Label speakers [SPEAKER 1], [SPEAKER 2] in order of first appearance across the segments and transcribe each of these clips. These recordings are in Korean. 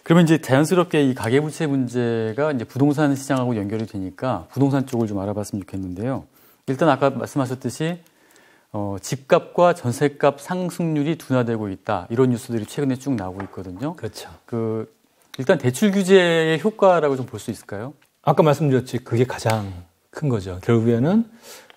[SPEAKER 1] 그러면 이제 자연스럽게 이 가계부채 문제가 이제 부동산 시장하고 연결이 되니까 부동산 쪽을 좀 알아봤으면 좋겠는데요. 일단 아까 말씀하셨듯이 집값과 전세값 상승률이 둔화되고 있다. 이런 뉴스들이 최근에 쭉 나오고 있거든요.
[SPEAKER 2] 그렇죠.
[SPEAKER 1] 일단 대출 규제의 효과라고 좀 볼 수 있을까요? 아까
[SPEAKER 2] 말씀드렸지 그게 가장 큰 거죠. 결국에는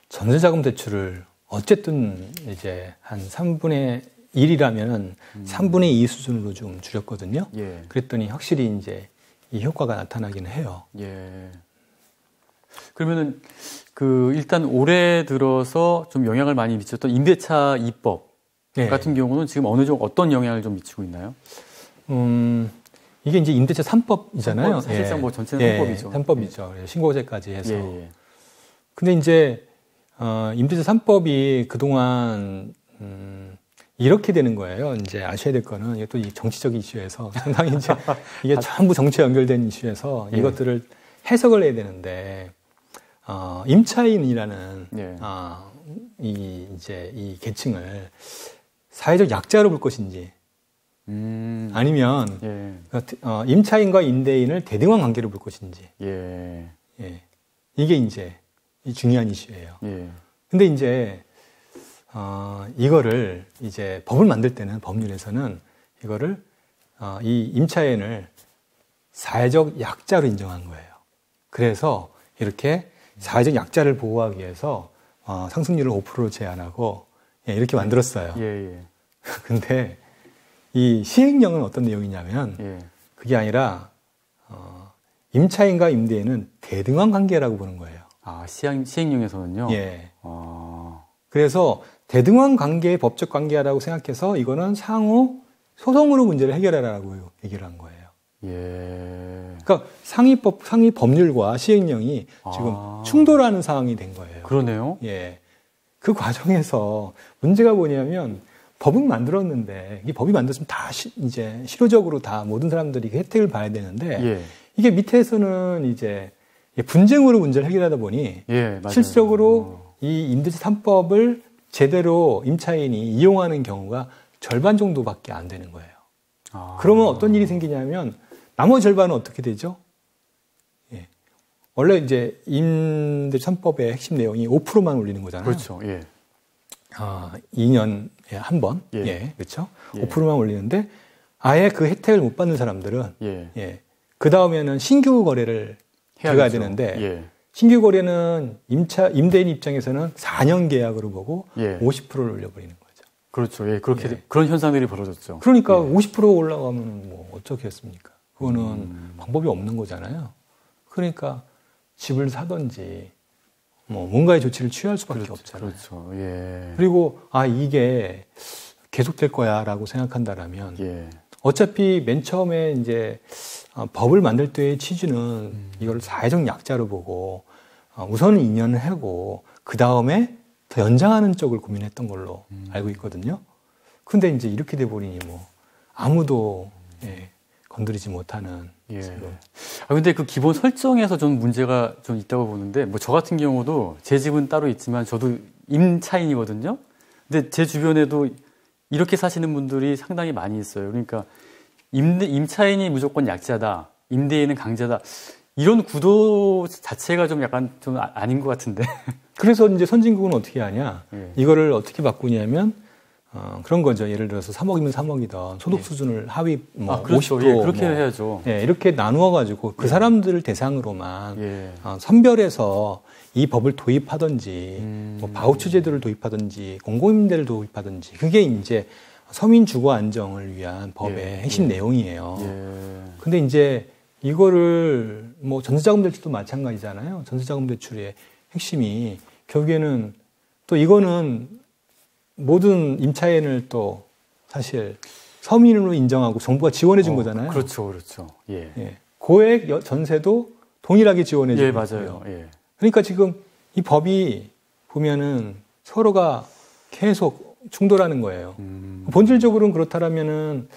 [SPEAKER 2] 전세자금 대출을 어쨌든 이제 한 3분의 1이라면 3분의 2 수준으로 좀 줄였거든요.
[SPEAKER 1] 예.
[SPEAKER 2] 그랬더니 확실히 이제 이 효과가 나타나기는 해요.
[SPEAKER 1] 예. 그러면은 일단 올해 들어서 좀 영향을 많이 미쳤던 임대차 입법
[SPEAKER 2] 예.
[SPEAKER 1] 같은 경우는 지금 어느 정도 어떤 영향을 좀 미치고 있나요?
[SPEAKER 2] 이게 이제 임대차 3법이잖아요.
[SPEAKER 1] 사실상 뭐 전체는 3법이죠.
[SPEAKER 2] 3법이죠. 신고제까지 해서.
[SPEAKER 1] 예.
[SPEAKER 2] 근데 이제 임대차 3법이 그동안 이렇게 되는 거예요. 이제 아셔야 될 거는 이게 또 이 정치적 이슈에서 상당히 이제 이게 전부 정치에 연결된 이슈에서
[SPEAKER 1] 예.
[SPEAKER 2] 이것들을 해석을 해야 되는데 임차인이라는
[SPEAKER 1] 예.
[SPEAKER 2] 이 계층을 사회적 약자로 볼 것인지 아니면
[SPEAKER 1] 예.
[SPEAKER 2] 임차인과 임대인을 대등한 관계로 볼 것인지
[SPEAKER 1] 예.
[SPEAKER 2] 이게 이제 중요한 이슈예요.
[SPEAKER 1] 예.
[SPEAKER 2] 근데 이제 이거를 이제 법을 만들 때는 법률에서는 이거를 이 임차인을 사회적 약자로 인정한 거예요. 그래서 이렇게 사회적 약자를 보호하기 위해서 상승률을 5%로 제한하고 이렇게 만들었어요.
[SPEAKER 1] 예.
[SPEAKER 2] 근데 이 시행령은 어떤 내용이냐면 그게 아니라 임차인과 임대인은 대등한 관계라고 보는 거예요.
[SPEAKER 1] 시행령에서는요?
[SPEAKER 2] 예. 그래서 대등한 관계의 법적 관계라고 생각해서 이거는 상호 소송으로 문제를 해결하라고 얘기를 한 거예요.
[SPEAKER 1] 예.
[SPEAKER 2] 그러니까 상위 법률과 시행령이 지금 충돌하는 상황이 된 거예요.
[SPEAKER 1] 그러네요.
[SPEAKER 2] 예. 그 과정에서 문제가 뭐냐면 법은 만들었는데 이 법이 만들었으면 다 이제 실효적으로 다 모든 사람들이 혜택을 봐야 되는데 이게 밑에서는 이제 분쟁으로 문제를 해결하다 보니 실질적으로 이 임대차 3법을 제대로 임차인이 이용하는 경우가 절반 정도밖에 안 되는 거예요. 그러면 어떤 일이 생기냐면 나머지 절반은 어떻게 되죠? 원래 이제 임대차 3법의 핵심 내용이 5%만 올리는 거잖아요.
[SPEAKER 1] 그렇죠.
[SPEAKER 2] 2년에 한 번. 그렇죠. 5%만 올리는데 아예 그 혜택을 못 받는 사람들은 그 다음에는 신규 거래를 들어가야 되는데 신규 거래는 임대인 입장에서는 4년 계약으로 보고 50%를 올려버리는 거죠.
[SPEAKER 1] 그렇죠. 그렇게 그런 현상들이 벌어졌죠.
[SPEAKER 2] 그러니까 50% 올라가면 뭐 어쩌겠습니까? 그거는 방법이 없는 거잖아요. 그러니까 집을 사든지 뭐 뭔가의 조치를 취할 수밖에 없잖아요.
[SPEAKER 1] 그렇죠.
[SPEAKER 2] 그리고 이게 계속될 거야라고 생각한다라면 어차피 맨 처음에 이제 법을 만들 때의 취지는 이걸 사회적 약자로 보고 우선은 2년을 하고 그 다음에 더 연장하는 쪽을 고민했던 걸로 알고 있거든요. 근데 이제 이렇게 돼 버리니 뭐 아무도 건드리지 못하는.
[SPEAKER 1] 근데 그 기본 설정에서 좀 문제가 좀 있다고 보는데 뭐 저 같은 경우도 제 집은 따로 있지만 저도 임차인이거든요. 근데 제 주변에도 이렇게 사시는 분들이 상당히 많이 있어요. 그러니까 임차인이 무조건 약자다, 임대인은 강자다. 이런 구도 자체가 좀 약간 좀 아닌 것 같은데.
[SPEAKER 2] 그래서 이제 선진국은 어떻게 하냐? 이거를 어떻게 바꾸냐면 그런 거죠. 예를 들어서 3억이면 3억이다. 소득 수준을 하위
[SPEAKER 1] 그렇죠.
[SPEAKER 2] 50%
[SPEAKER 1] 그렇게 해야죠.
[SPEAKER 2] 이렇게 나누어 가지고 그 사람들을 대상으로만 선별해서 이 법을 도입하든지 뭐 바우처 제도를 도입하든지 공공임대를 도입하든지 그게 이제 서민 주거 안정을 위한 법의 핵심 내용이에요. 근데 이제 이거를 뭐 전세자금 대출도 마찬가지잖아요. 전세자금 대출의 핵심이 결국에는 또 이거는 모든 임차인을 또 사실 서민으로 인정하고 정부가 지원해 준 거잖아요.
[SPEAKER 1] 그렇죠.
[SPEAKER 2] 고액 전세도 동일하게 지원해 주고
[SPEAKER 1] 맞아요.
[SPEAKER 2] 그러니까 지금 이 법이 보면은 서로가 계속 충돌하는 거예요. 본질적으로는 그렇다라면은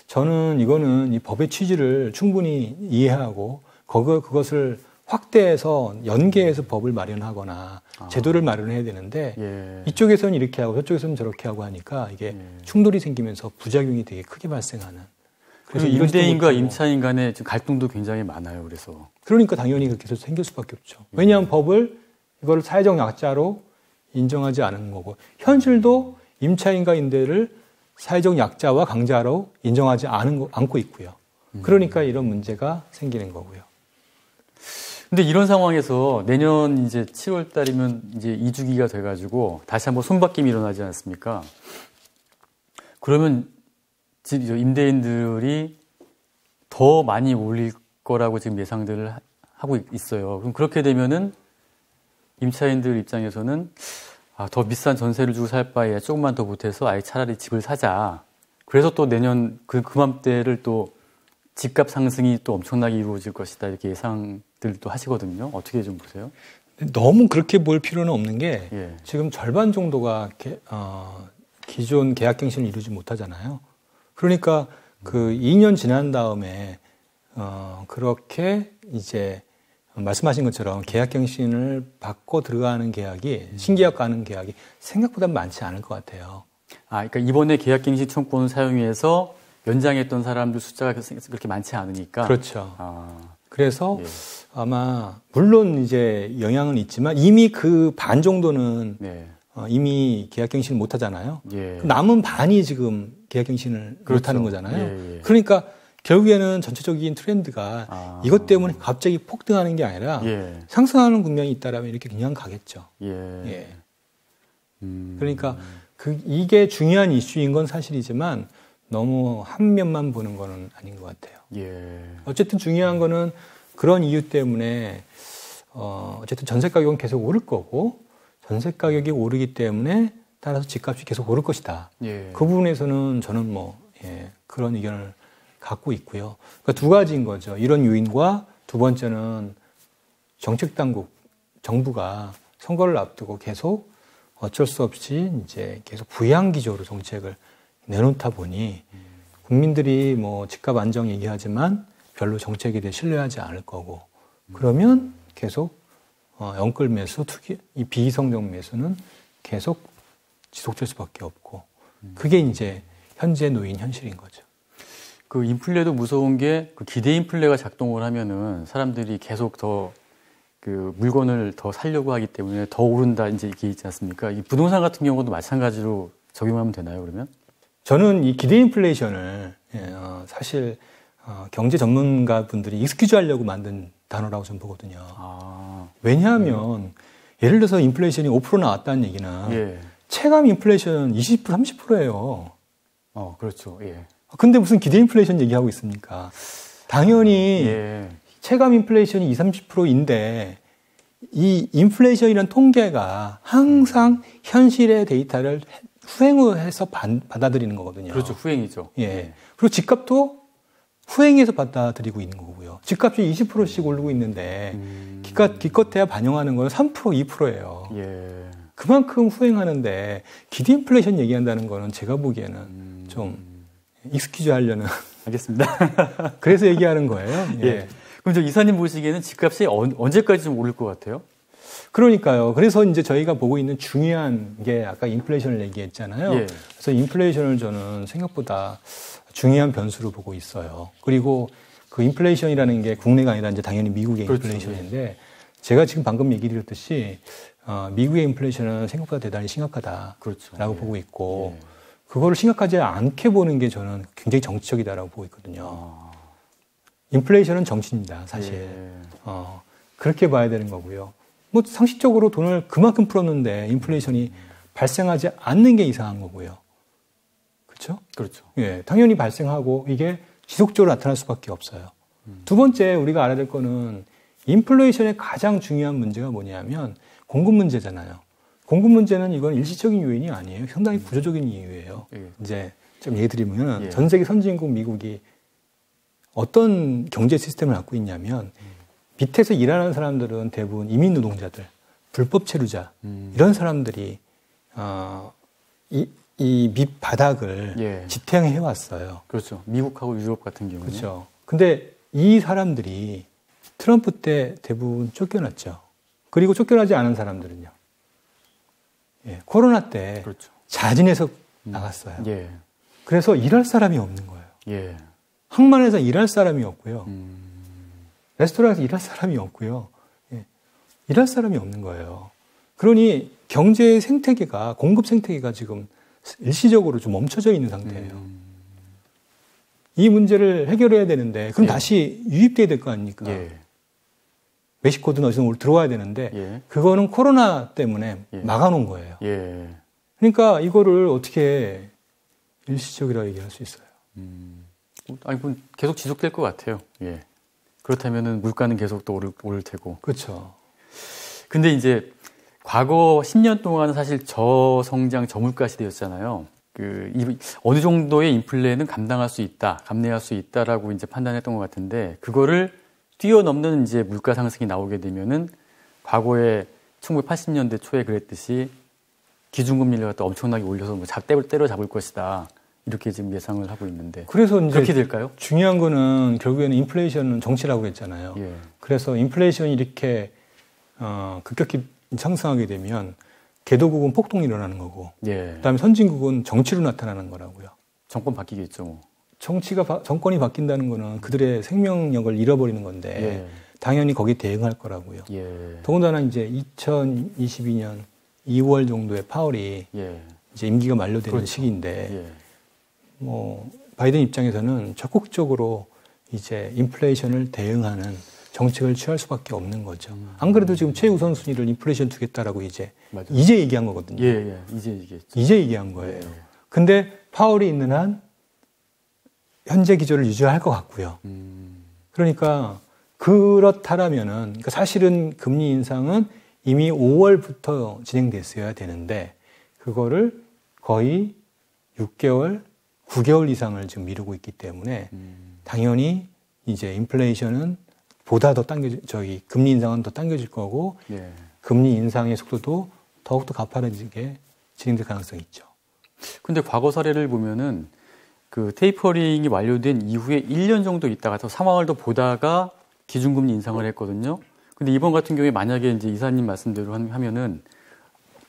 [SPEAKER 2] 저는 이거는 이 법의 취지를 충분히 이해하고 그것을 확대해서 연계해서 법을 마련하거나 제도를 마련해야 되는데 이쪽에서는 이렇게 하고 저쪽에서는 저렇게 하고 하니까 이게 충돌이 생기면서 부작용이 되게 크게 발생하는
[SPEAKER 1] 그래서 임대인과 임차인 간의 갈등도 굉장히 많아요.
[SPEAKER 2] 그러니까 당연히 그렇게 해서 생길 수밖에 없죠. 왜냐하면 법을 이걸 사회적 약자로 인정하지 않은 거고 현실도 임차인과 임대를 사회적 약자와 강자로 인정하지 않고 있고요. 그러니까 이런 문제가 생기는 거고요.
[SPEAKER 1] 근데 이런 상황에서 내년 이제 7월 달이면 이제 2주기가 돼가지고 다시 한번 손바뀜이 일어나지 않습니까? 그러면 임대인들이 더 많이 올릴 거라고 지금 예상들을 하고 있어요. 그럼 그렇게 되면은 임차인들 입장에서는 더 비싼 전세를 주고 살 바에 조금만 더 보태서 아예 차라리 집을 사자. 그래서 또 내년 그맘때를 또 집값 상승이 또 엄청나게 이루어질 것이다. 이렇게 예상들도 하시거든요. 어떻게 좀 보세요?
[SPEAKER 2] 너무 그렇게 볼 필요는 없는 게
[SPEAKER 1] 예.
[SPEAKER 2] 지금 절반 정도가 기존 계약갱신을 이루지 못하잖아요. 그러니까 그 2년 지난 다음에 그렇게 이제 말씀하신 것처럼 계약갱신을 받고 들어가는 계약이 신계약 가는 계약이 생각보다 많지 않을 것 같아요.
[SPEAKER 1] 그러니까 이번에 계약갱신 청구권을 사용해서 연장했던 사람들 숫자가 그렇게 많지 않으니까.
[SPEAKER 2] 그렇죠. 그래서 예. 아마 물론 이제 영향은 있지만 이미 그 반 정도는 네. 이미 계약갱신을 못 하잖아요. 예. 남은 반이 지금 계약갱신을 그렇죠. 못 하는 거잖아요. 예, 예. 그러니까 결국에는 전체적인 트렌드가 이것 때문에 갑자기 폭등하는 게 아니라 예. 상승하는 국면이 있다라면 이렇게 그냥 가겠죠. 예. 그러니까 이게 중요한 이슈인 건 사실이지만 너무 한 면만 보는 거는 아닌 것 같아요. 예. 어쨌든 중요한 거는 그런 이유 때문에 어쨌든 전세 가격은 계속 오를 거고 전세 가격이 오르기 때문에 따라서 집값이 계속 오를 것이다. 예. 그 부분에서는 저는 그런 의견을 갖고 있고요. 그러니까 두 가지인 거죠. 이런 요인과 두 번째는 정책 당국, 정부가 선거를 앞두고 계속 어쩔 수 없이 이제 계속 부양 기조로 정책을 내놓다 보니 국민들이 뭐 집값 안정 얘기하지만 별로 정책에 대해 신뢰하지 않을 거고 그러면 계속 영끌 매수, 이 비이성적 매수는 계속 지속될 수밖에 없고 그게 이제 현재 놓인 현실인 거죠.
[SPEAKER 1] 그 인플레도 무서운 게 그 기대 인플레가 작동을 하면은 사람들이 계속 더 그 물건을 더 사려고 하기 때문에 더 오른다 이제 이게 있지 않습니까? 이 부동산 같은 경우도 마찬가지로 적용하면 되나요, 그러면?
[SPEAKER 2] 저는 이 기대 인플레이션을 사실 경제 전문가 분들이 익스큐즈 하려고 만든 단어라고 저는 보거든요. 왜냐하면 예를 들어서 인플레이션이 5% 나왔다는 얘기는 체감 인플레이션은 20% 30%예요.
[SPEAKER 1] 그렇죠. 예.
[SPEAKER 2] 근데 무슨 기대 인플레이션 얘기하고 있습니까? 당연히 체감 인플레이션이 20, 30%인데 이 인플레이션이라는 통계가 항상 현실의 데이터를 후행해서 받아들이는 거거든요.
[SPEAKER 1] 그렇죠. 후행이죠.
[SPEAKER 2] 예. 그리고 집값도 후행해서 받아들이고 있는 거고요. 집값이 20%씩 오르고 있는데 기껏해야 반영하는 건 3%, 2%예요. 예. 그만큼 후행하는데 기대 인플레이션 얘기한다는 거는 제가 보기에는 좀 익스큐즈 하려는.
[SPEAKER 1] 알겠습니다.
[SPEAKER 2] 그래서 얘기하는 거예요. 예.
[SPEAKER 1] 예. 그럼 저 이사님 보시기에는 집값이 언제까지 좀 오를 것 같아요?
[SPEAKER 2] 그러니까요. 그래서 이제 저희가 보고 있는 중요한 게 아까 인플레이션을 얘기했잖아요. 예. 그래서 인플레이션을 저는 생각보다 중요한 변수로 보고 있어요. 그리고 그 인플레이션이라는 게 국내가 아니라 이제 당연히 미국의 그렇죠. 인플레이션인데 제가 지금 방금 얘기 드렸듯이 미국의 인플레이션은 생각보다 대단히 심각하다라고 그렇죠. 보고 있고 그거를 심각하지 않게 보는 게 저는 굉장히 정치적이다라고 보고 있거든요. 인플레이션은 정치입니다, 사실. 그렇게 봐야 되는 거고요. 뭐 상식적으로 돈을 그만큼 풀었는데 인플레이션이 발생하지 않는 게 이상한 거고요. 그렇죠?
[SPEAKER 1] 그렇죠.
[SPEAKER 2] 예, 당연히 발생하고 이게 지속적으로 나타날 수밖에 없어요. 두 번째 우리가 알아야 될 거는 인플레이션의 가장 중요한 문제가 뭐냐면 공급 문제잖아요. 공급 문제는 이건 일시적인 요인이 아니에요. 상당히 구조적인 이유예요. 이제 좀 예를 들면 전 세계 선진국 미국이 어떤 경제 시스템을 갖고 있냐면 밑에서 일하는 사람들은 대부분 이민 노동자들, 불법 체류자 이런 사람들이 이 밑바닥을 지탱해 왔어요.
[SPEAKER 1] 그렇죠. 미국하고 유럽 같은 경우는.
[SPEAKER 2] 그렇죠. 근데 이 사람들이 트럼프 때 대부분 쫓겨났죠. 그리고 쫓겨나지 않은 사람들은요. 코로나 때 그렇죠. 자진해서 나갔어요. 그래서 일할 사람이 없는 거예요. 항만에서 일할 사람이 없고요. 레스토랑에서 일할 사람이 없고요. 예. 일할 사람이 없는 거예요. 그러니 경제 생태계가, 공급 생태계가 지금 일시적으로 좀 멈춰져 있는 상태예요. 이 문제를 해결해야 되는데, 그럼 다시 유입돼야 될 거 아닙니까? 예. 멕시코든 어디서 들어와야 되는데, 그거는 코로나 때문에 막아놓은 거예요. 그러니까 이거를 어떻게 일시적이라고 얘기할 수 있어요?
[SPEAKER 1] 아니, 계속 지속될 것 같아요. 예. 그렇다면은 물가는 계속 또 오를 테고.
[SPEAKER 2] 그렇죠.
[SPEAKER 1] 근데 이제 과거 10년 동안은 사실 저성장, 저물가 시대였잖아요. 어느 정도의 인플레는 감당할 수 있다, 감내할 수 있다라고 이제 판단했던 것 같은데, 그거를 뛰어넘는 이제 물가 상승이 나오게 되면은 과거에 1980년대 초에 그랬듯이 기준금리를 갖다 엄청나게 올려서 뭐 때려잡을 것이다. 이렇게 지금 예상을 하고 있는데.
[SPEAKER 2] 그래서 이제
[SPEAKER 1] 그렇게 될까요?
[SPEAKER 2] 중요한 거는 결국에는 인플레이션은 정치라고 했잖아요. 예. 그래서 인플레이션이 이렇게 급격히 상승하게 되면 개도국은 폭동이 일어나는 거고, 그다음에 선진국은 정치로 나타나는 거라고요.
[SPEAKER 1] 정권 바뀌겠죠. 뭐.
[SPEAKER 2] 정권이 바뀐다는 거는 그들의 생명력을 잃어버리는 건데 당연히 거기에 대응할 거라고요. 더군다나 이제 2022년 2월 정도에 파월이 이제 임기가 만료되는 그렇죠. 시기인데, 뭐 바이든 입장에서는 적극적으로 이제 인플레이션을 대응하는 정책을 취할 수밖에 없는 거죠. 안 그래도 지금 최우선 순위를 인플레이션 두겠다라고 이제 얘기한 거거든요.
[SPEAKER 1] 이제 얘기했죠.
[SPEAKER 2] 이제 얘기한 거예요. 근데 파월이 있는 한 현재 기조를 유지할 것 같고요. 그러니까 그렇다라면은, 그러니까 사실은 금리 인상은 이미 5월부터 진행됐어야 되는데 그거를 거의 6개월, 9개월 이상을 지금 미루고 있기 때문에 당연히 이제 인플레이션은 보다 더 금리 인상은 더 당겨질 거고, 금리 인상의 속도도 더욱더 가파르게 진행될 가능성이 있죠.
[SPEAKER 1] 근데 과거 사례를 보면은 그 테이퍼링이 완료된 이후에 1년 정도 있다가 더 상황을 더 보다가 기준금리 인상을 했거든요. 근데 이번 같은 경우에 만약에 이제 이사님 말씀대로 하면은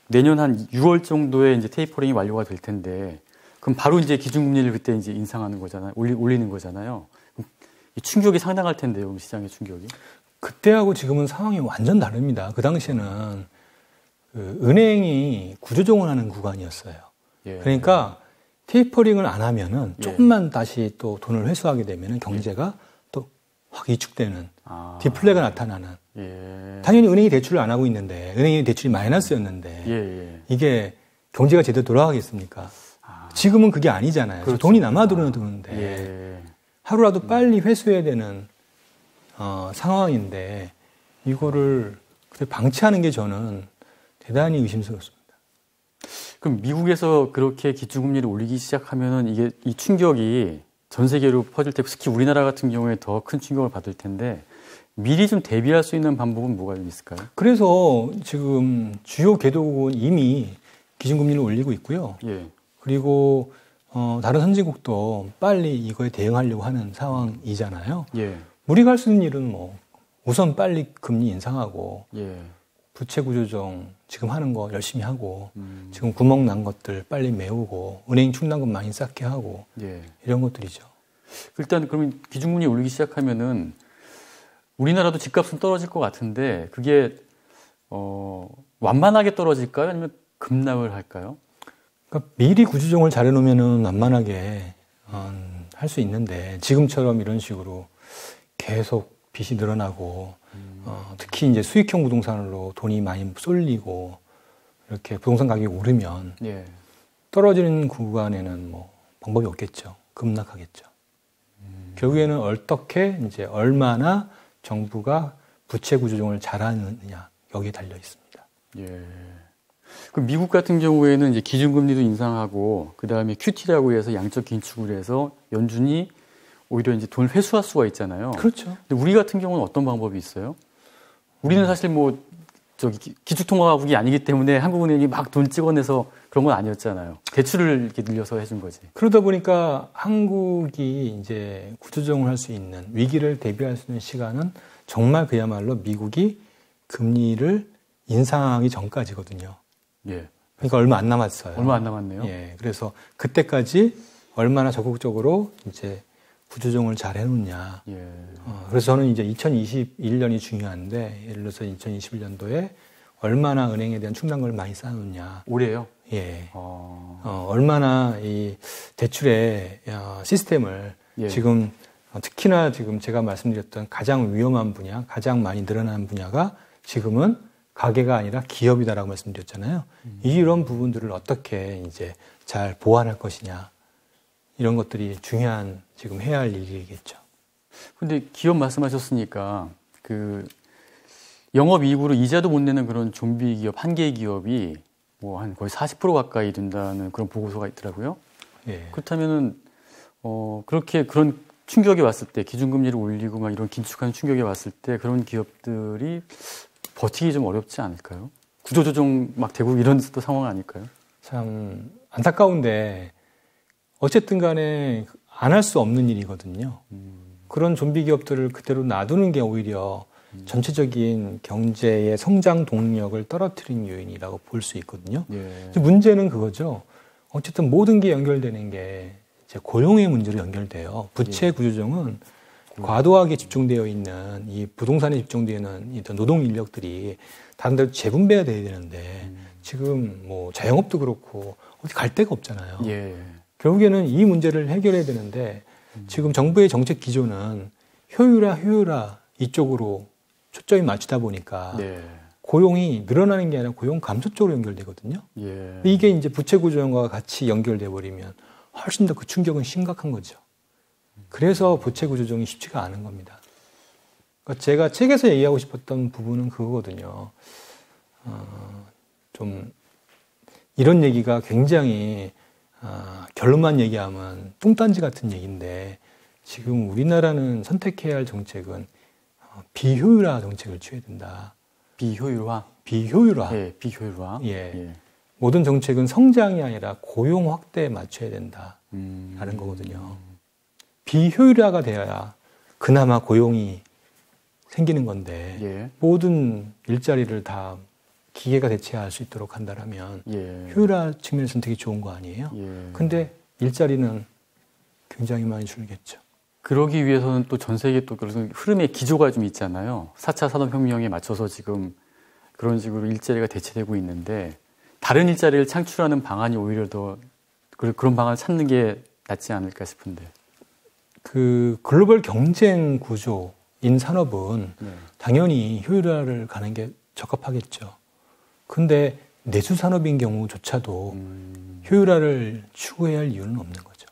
[SPEAKER 1] 내년 한 6월 정도에 이제 테이퍼링이 완료가 될 텐데, 그럼 바로 이제 기준금리를 그때 이제 인상하는 거잖아요. 올리는 거잖아요. 충격이 상당할 텐데요, 시장의 충격이.
[SPEAKER 2] 그때하고 지금은 상황이 완전 다릅니다. 그 당시에는 은행이 구조조정을 하는 구간이었어요. 그러니까 테이퍼링을 안 하면은 조금만 다시 또 돈을 회수하게 되면은 경제가 또 확 위축되는 디플레가 나타나는. 당연히 은행이 대출을 안 하고 있는데, 은행이 대출이 마이너스였는데 이게 경제가 제대로 돌아가겠습니까? 지금은 그게 아니잖아요. 그렇죠. 돈이 남아 들어오는데 하루라도 빨리 회수해야 되는 상황인데 이거를 방치하는 게 저는 대단히 의심스럽습니다.
[SPEAKER 1] 그럼 미국에서 그렇게 기준금리를 올리기 시작하면은 이게 이 충격이 전 세계로 퍼질 때, 특히 우리나라 같은 경우에 더 큰 충격을 받을 텐데 미리 좀 대비할 수 있는 방법은 뭐가 좀 있을까요?
[SPEAKER 2] 그래서 지금 주요 개도국은 이미 기준금리를 올리고 있고요. 그리고 다른 선진국도 빨리 이거에 대응하려고 하는 상황이잖아요. 우리가 할 수 있는 일은 뭐 우선 빨리 금리 인상하고 부채 구조조정 지금 하는 거 열심히 하고 지금 구멍 난 것들 빨리 메우고 은행 충당금 많이 쌓게 하고 이런 것들이죠.
[SPEAKER 1] 일단 그러면 기준금리 올리기 시작하면은 우리나라도 집값은 떨어질 것 같은데 그게 완만하게 떨어질까요? 아니면 급락을 할까요?
[SPEAKER 2] 그러니까 미리 구조조정을 잘해놓으면은 완만하게 할 수 있는데 지금처럼 이런 식으로 계속 빚이 늘어나고 특히 이제 수익형 부동산으로 돈이 많이 쏠리고 이렇게 부동산 가격이 오르면 떨어지는 구간에는 뭐 방법이 없겠죠. 급락하겠죠. 결국에는 어떻게 이제 얼마나 정부가 부채 구조조정을 잘하느냐 여기에 달려 있습니다.
[SPEAKER 1] 그럼 미국 같은 경우에는 이제 기준금리도 인상하고 그 다음에 QT라고 해서 양적 긴축을 해서 연준이 오히려 이제 돈을 회수할 수가 있잖아요.
[SPEAKER 2] 그렇죠.
[SPEAKER 1] 근데 우리 같은 경우는 어떤 방법이 있어요? 우리는 사실 뭐 기축통화국이 아니기 때문에 한국은행이 막 돈 찍어내서 그런 건 아니었잖아요. 대출을 이렇게 늘려서 해준 거지.
[SPEAKER 2] 그러다 보니까 한국이 이제 구조조정을 할 수 있는 위기를 대비할 수 있는 시간은 정말 그야말로 미국이 금리를 인상하기 전까지거든요. 그러니까 얼마 안 남았어요.
[SPEAKER 1] 얼마 안 남았네요.
[SPEAKER 2] 그래서 그때까지 얼마나 적극적으로 이제 구조조정을 잘 해놓냐. 그래서 저는 이제 2021년이 중요한데, 예를 들어서 2021년도에 얼마나 은행에 대한 충당금을 많이 쌓아놓냐.
[SPEAKER 1] 올해요?
[SPEAKER 2] 예. 얼마나 이 대출의 시스템을 지금 특히나 지금 제가 말씀드렸던 가장 위험한 분야, 가장 많이 늘어나는 분야가 지금은 가게가 아니라 기업이다라고 말씀드렸잖아요. 이런 부분들을 어떻게 이제 잘 보완할 것이냐. 이런 것들이 중요한 지금 해야 할 일이겠죠.
[SPEAKER 1] 근데 기업 말씀하셨으니까 그 영업이익으로 이자도 못 내는 그런 좀비 기업, 한 개의 기업이 뭐 한 거의 40% 가까이 된다는 그런 보고서가 있더라고요.
[SPEAKER 2] 예.
[SPEAKER 1] 그렇다면은 그렇게 그런 충격이 왔을 때 기준금리를 올리고 막 이런 긴축하는 충격이 왔을 때 그런 기업들이 버티기 좀 어렵지 않을까요? 구조조정 막 되고 이런 또 상황 아닐까요?
[SPEAKER 2] 참 안타까운데 어쨌든 간에 안 할 수 없는 일이거든요. 그런 좀비 기업들을 그대로 놔두는 게 오히려 전체적인 경제의 성장 동력을 떨어뜨린 요인이라고 볼 수 있거든요.
[SPEAKER 1] 예.
[SPEAKER 2] 문제는 그거죠. 어쨌든 모든 게 연결되는 게 이제 고용의 문제로 연결돼요. 부채 구조조정은 과도하게 집중되어 있는 이 부동산에 집중되어 있는 이 노동 인력들이 다른 데로 재분배가 돼야 되는데 지금 뭐 자영업도 그렇고 어디 갈 데가 없잖아요.
[SPEAKER 1] 예.
[SPEAKER 2] 결국에는 이 문제를 해결해야 되는데 지금 정부의 정책 기조는 효율화 이쪽으로 초점이 맞추다 보니까
[SPEAKER 1] 네.
[SPEAKER 2] 고용이 늘어나는 게 아니라 고용 감소 쪽으로 연결되거든요.
[SPEAKER 1] 예.
[SPEAKER 2] 이게 이제 부채 구조조정과 같이 연결돼 버리면 훨씬 더 그 충격은 심각한 거죠. 그래서 부채 구조조정이 쉽지가 않은 겁니다. 그러니까 제가 책에서 얘기하고 싶었던 부분은 그거거든요. 좀 이런 얘기가 굉장히 결론만 얘기하면 뚱딴지 같은 얘기인데 지금 우리나라는 선택해야 할 정책은 비효율화 정책을 취해야 된다.
[SPEAKER 1] 비효율화?
[SPEAKER 2] 비효율화.
[SPEAKER 1] 예, 비효율화.
[SPEAKER 2] 예.
[SPEAKER 1] 예.
[SPEAKER 2] 모든 정책은 성장이 아니라 고용 확대에 맞춰야 된다라는 거거든요. 비효율화가 돼야 그나마 고용이 생기는 건데
[SPEAKER 1] 예.
[SPEAKER 2] 모든 일자리를 다 기계가 대체할 수 있도록 한다면
[SPEAKER 1] 예.
[SPEAKER 2] 효율화 측면에서는 되게 좋은 거 아니에요?
[SPEAKER 1] 예.
[SPEAKER 2] 근데 일자리는 굉장히 많이 줄겠죠.
[SPEAKER 1] 그러기 위해서는 또 전 세계 또 그런 흐름의 기조가 좀 있잖아요. 4차 산업혁명에 맞춰서 지금 그런 식으로 일자리가 대체되고 있는데 다른 일자리를 창출하는 방안이 오히려 더 그런 방안을 찾는 게 낫지 않을까 싶은데.
[SPEAKER 2] 그 글로벌 경쟁 구조인 산업은
[SPEAKER 1] 네.
[SPEAKER 2] 당연히 효율화를 가는 게 적합하겠죠. 근데 내수 산업인 경우조차도 효율화를 추구해야 할 이유는 없는 거죠.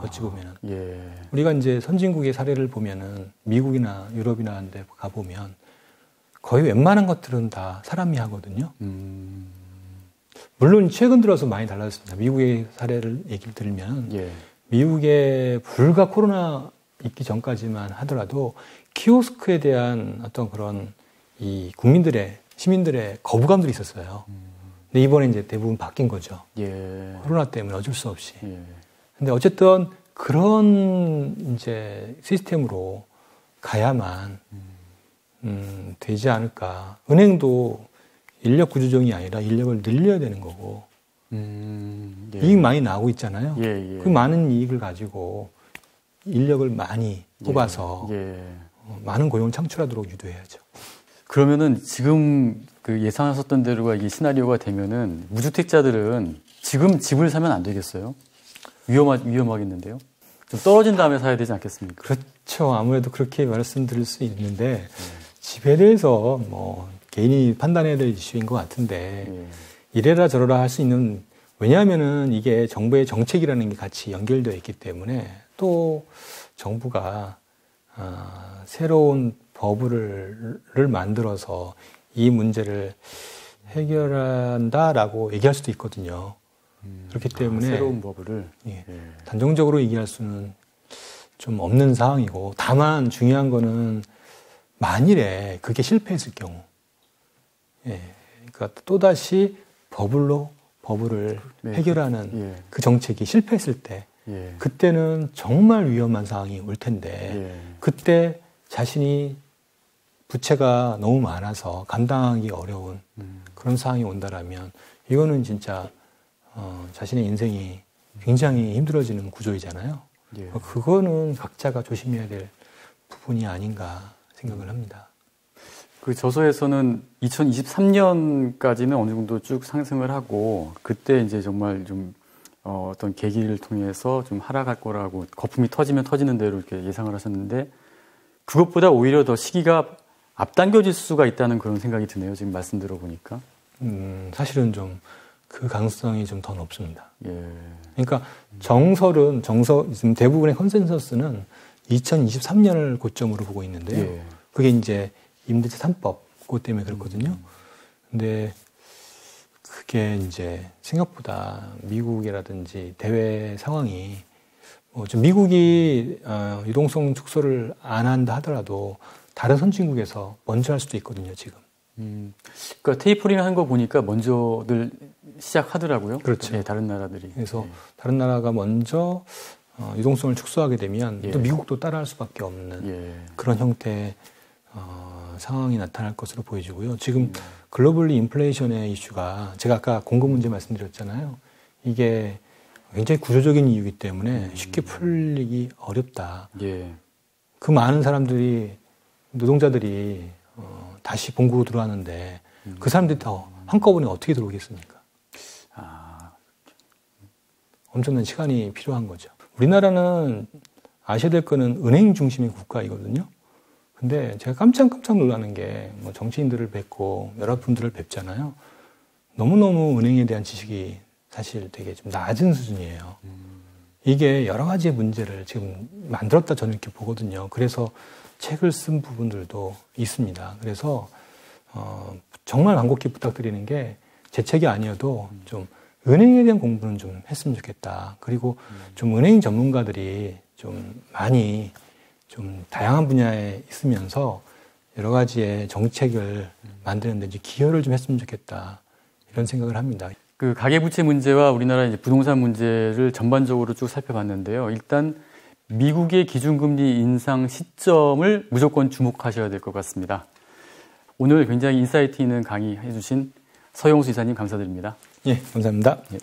[SPEAKER 2] 어찌 보면은.
[SPEAKER 1] 예.
[SPEAKER 2] 우리가 이제 선진국의 사례를 보면은 미국이나 유럽이나 하는 데 가보면 거의 웬만한 것들은 다 사람이 하거든요. 물론 최근 들어서 많이 달라졌습니다. 미국의 사례를 얘기를 들면
[SPEAKER 1] 예.
[SPEAKER 2] 미국에 불과 코로나 있기 전까지만 하더라도 키오스크에 대한 어떤 그런 이 시민들의 거부감들이 있었어요. 근데 이번에 이제 대부분 바뀐 거죠.
[SPEAKER 1] 예.
[SPEAKER 2] 코로나 때문에 어쩔 수 없이.
[SPEAKER 1] 예.
[SPEAKER 2] 근데 어쨌든 그런 이제 시스템으로 가야만 되지 않을까. 은행도 인력 구조조정이 아니라 인력을 늘려야 되는 거고
[SPEAKER 1] 예.
[SPEAKER 2] 이익 많이 나오고 있잖아요.
[SPEAKER 1] 예.
[SPEAKER 2] 그 많은 이익을 가지고 인력을 많이 뽑아서 많은 고용을 창출하도록 유도해야죠.
[SPEAKER 1] 그러면은 지금 그 예상하셨던 대로가 이게 시나리오가 되면은 무주택자들은 지금 집을 사면 안 되겠어요? 위험하겠는데요? 좀 떨어진 다음에 사야 되지 않겠습니까?
[SPEAKER 2] 그렇죠. 아무래도 그렇게 말씀드릴 수 있는데 집에 대해서 뭐 개인이 판단해야 될 이슈인 것 같은데 이래라 저래라 할 수 있는 왜냐하면은 이게 정부의 정책이라는 게 같이 연결되어 있기 때문에 또 정부가 새로운 법을 만들어서 이 문제를 해결한다라고 얘기할 수도 있거든요. 그렇기 때문에
[SPEAKER 1] 새로운 법을
[SPEAKER 2] 단정적으로 얘기할 수는 좀 없는 상황이고 다만 중요한 거는 만일에 그게 실패했을 경우 그러니까 또다시 법을 해결하는 그 정책이 실패했을 때 그때는 정말 위험한 상황이 올 텐데 그때 자신이 부채가 너무 많아서 감당하기 어려운 그런 상황이 온다라면 이거는 진짜 자신의 인생이 굉장히 힘들어지는 구조이잖아요.
[SPEAKER 1] 예.
[SPEAKER 2] 그거는 각자가 조심해야 될 부분이 아닌가 생각을 합니다.
[SPEAKER 1] 그 저서에서는 2023년까지는 어느 정도 쭉 상승을 하고 그때 이제 정말 좀 어떤 계기를 통해서 좀 하락할 거라고 거품이 터지면 터지는 대로 이렇게 예상을 하셨는데 그것보다 오히려 더 시기가 앞당겨질 수가 있다는 그런 생각이 드네요. 지금 말씀 들어보니까.
[SPEAKER 2] 사실은 좀 그 가능성이 좀 더 높습니다.
[SPEAKER 1] 예.
[SPEAKER 2] 그러니까 지금 대부분의 컨센서스는 2023년을 고점으로 보고 있는데요.
[SPEAKER 1] 예.
[SPEAKER 2] 그게 이제 임대차 3법 그것 때문에 그렇거든요. 근데 그게 이제 생각보다 미국이라든지 대외 상황이 좀 미국이 유동성 축소를 안 한다 하더라도 다른 선진국에서 먼저 할 수도 있거든요, 지금.
[SPEAKER 1] 그러니까 테이퍼링 한 거 보니까 먼저들 시작하더라고요.
[SPEAKER 2] 그렇죠.
[SPEAKER 1] 예, 다른 나라들이.
[SPEAKER 2] 그래서
[SPEAKER 1] 예.
[SPEAKER 2] 다른 나라가 먼저 유동성을 축소하게 되면
[SPEAKER 1] 예.
[SPEAKER 2] 또 미국도 따라할 수밖에 없는
[SPEAKER 1] 예.
[SPEAKER 2] 그런 형태의 상황이 나타날 것으로 보여지고요. 지금 글로벌리 인플레이션의 이슈가 제가 아까 공급 문제 말씀드렸잖아요. 이게 굉장히 구조적인 이유이기 때문에 쉽게 풀리기 어렵다.
[SPEAKER 1] 예.
[SPEAKER 2] 그 많은 노동자들이 다시 본국으로 들어왔는데 그 사람들이 다 한꺼번에 어떻게 들어오겠습니까? 엄청난 시간이 필요한 거죠. 우리나라는 아셔야 될 거는 은행 중심의 국가이거든요. 근데 제가 깜짝 놀라는 게 뭐 정치인들을 뵙고 여러 분들을 뵙잖아요. 너무너무 은행에 대한 지식이 사실 되게 좀 낮은 수준이에요. 이게 여러 가지의 문제를 지금 만들었다 저는 이렇게 보거든요. 그래서 책을 쓴 부분들도 있습니다. 그래서 정말 간곡히 부탁드리는 게 제 책이 아니어도 좀 은행에 대한 공부는 좀 했으면 좋겠다. 그리고 좀 은행 전문가들이 좀 많이 좀 다양한 분야에 있으면서 여러 가지의 정책을 만드는 데 기여를 좀 했으면 좋겠다. 이런 생각을 합니다.
[SPEAKER 1] 그 가계부채 문제와 우리나라 이제 부동산 문제를 전반적으로 쭉 살펴봤는데요. 일단 미국의 기준금리 인상 시점을 무조건 주목하셔야 될 것 같습니다. 오늘 굉장히 인사이트 있는 강의 해주신 서영수 이사님 감사드립니다.
[SPEAKER 2] 예, 감사합니다.
[SPEAKER 1] 예.